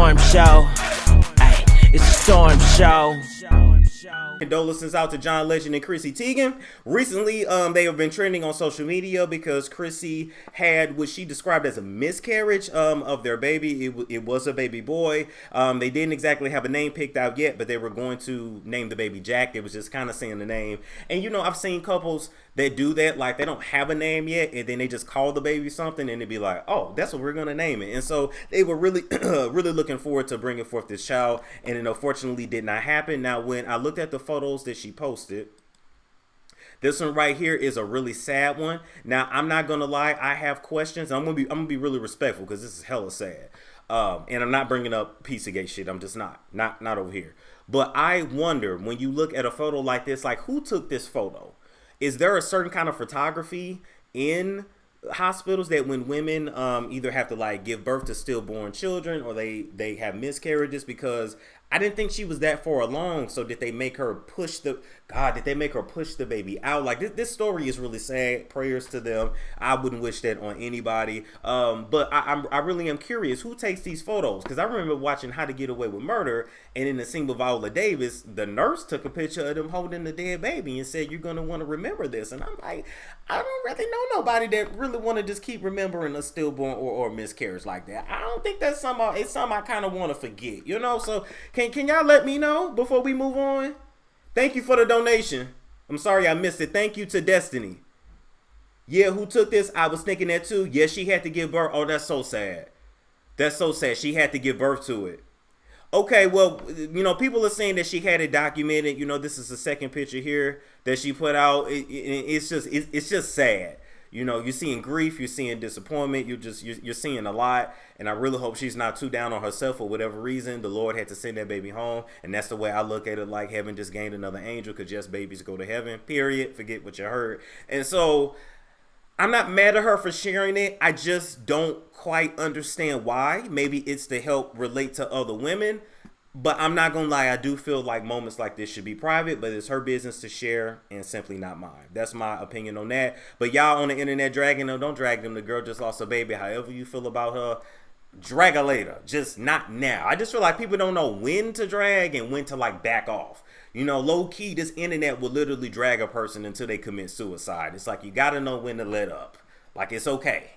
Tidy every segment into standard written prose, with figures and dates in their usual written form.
storm show. Ay, it's a storm show. Condolences out to John Legend and Chrissy Teigen. Recently, they have been trending on social media because Chrissy had what she described as a miscarriage of their baby. It was a baby boy. They didn't exactly have a name picked out yet, but they were going to name the baby Jack. It was just kind of saying the name. And you know, I've seen couples that do that, like they don't have a name yet, and then they just call the baby something, and it'd be like, oh, that's what we're gonna name it. And so they were really, really looking forward to bringing forth this child, and it unfortunately did not happen. Now, when I looked at the photos that she posted, this one right here is a really sad one. Now, I'm not gonna lie, I have questions. I'm gonna be really respectful because this is hella sad. And I'm not bringing up Pizzagate shit. I'm just not over here. But I wonder, when you look at a photo like this, like who took this photo? Is there a certain kind of photography in hospitals that when women either have to like give birth to stillborn children or they have miscarriages? Because I didn't think she was that far along. So did they make her push the baby out? Like this story is really sad. Prayers to them. I wouldn't wish that on anybody. But I really am curious who takes these photos, because I remember watching How to Get Away with Murder, and in the scene with Viola Davis, the nurse took a picture of them holding the dead baby and said, "You're gonna want to remember this." And I'm like, I don't really know nobody that really want to just keep remembering a stillborn or miscarriage like that. I don't think that's something. It's something I kind of want to forget, you know. So can y'all let me know before we move on? Thank you for the donation. I'm sorry I missed it. Thank you to Destiny. Yeah, who took this? I was thinking that too. Yeah, she had to give birth. Oh, that's so sad. That's so sad. She had to give birth to it. Okay, well, you know, people are saying that she had it documented. You know, this is the second picture here that she put out. It's just sad. You know, you're seeing grief, you're seeing disappointment, you're seeing a lot, and I really hope she's not too down on herself for whatever reason. The Lord had to send that baby home, and that's the way I look at it. Like heaven just gained another angel, because yes, babies go to heaven, period. Forget what you heard. And so I'm not mad at her for sharing it. I just don't quite understand why. Maybe it's to help relate to other women. But I'm not going to lie, I do feel like moments like this should be private, but it's her business to share and simply not mine. That's my opinion on that. But y'all on the internet dragging them, don't drag them. The girl just lost a baby. However you feel about her, drag her later. Just not now. I just feel like people don't know when to drag and when to like back off. You know, low key, this internet will literally drag a person until they commit suicide. It's like you got to know when to let up. Like it's okay.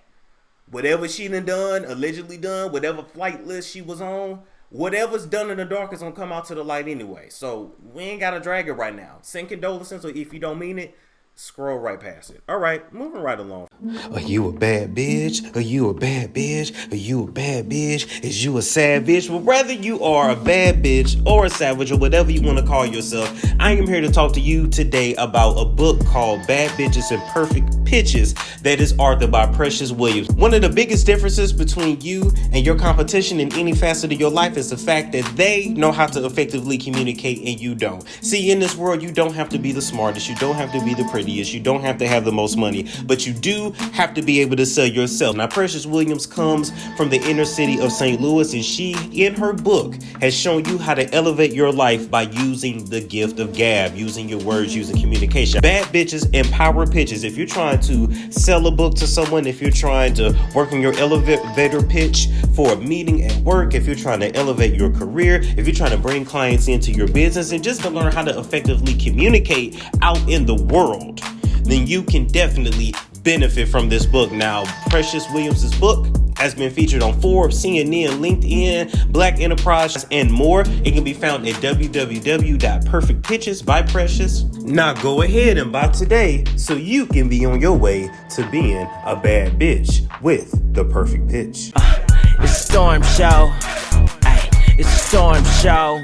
Whatever she done, allegedly done, whatever flight list she was on, whatever's done in the dark is gonna come out to the light anyway. So we ain't gotta drag it right now. Send condolences, or if you don't mean it, scroll right past it. All right, moving right along. Are you a bad bitch? Are you a bad bitch? Are you a bad bitch? Is you a savage? Well, whether you are a bad bitch or a savage or whatever you want to call yourself, I am here to talk to you today about a book called Bad Bitches and Perfect Pitches that is authored by Precious Williams. One of the biggest differences between you and your competition in any facet of your life is the fact that they know how to effectively communicate and you don't. See, in this world, you don't have to be the smartest. You don't have to be the prettiest. You don't have to have the most money, but you do have to be able to sell yourself. Now, Precious Williams comes from the inner city of St. Louis, and she, in her book, has shown you how to elevate your life by using the gift of gab, using your words, using communication. Bad Bitches and Power Pitches. If you're trying to sell a book to someone, if you're trying to work on your elevator pitch for a meeting at work, if you're trying to elevate your career, if you're trying to bring clients into your business, and just to learn how to effectively communicate out in the world, then you can definitely benefit from this book. Now, Precious Williams' book has been featured on Forbes, CNN, LinkedIn, Black Enterprise, and more. It can be found at www.perfectpitches by Precious. Now go ahead and buy today so you can be on your way to being a bad bitch with the perfect pitch. It's a storm show. Ay, it's a storm show.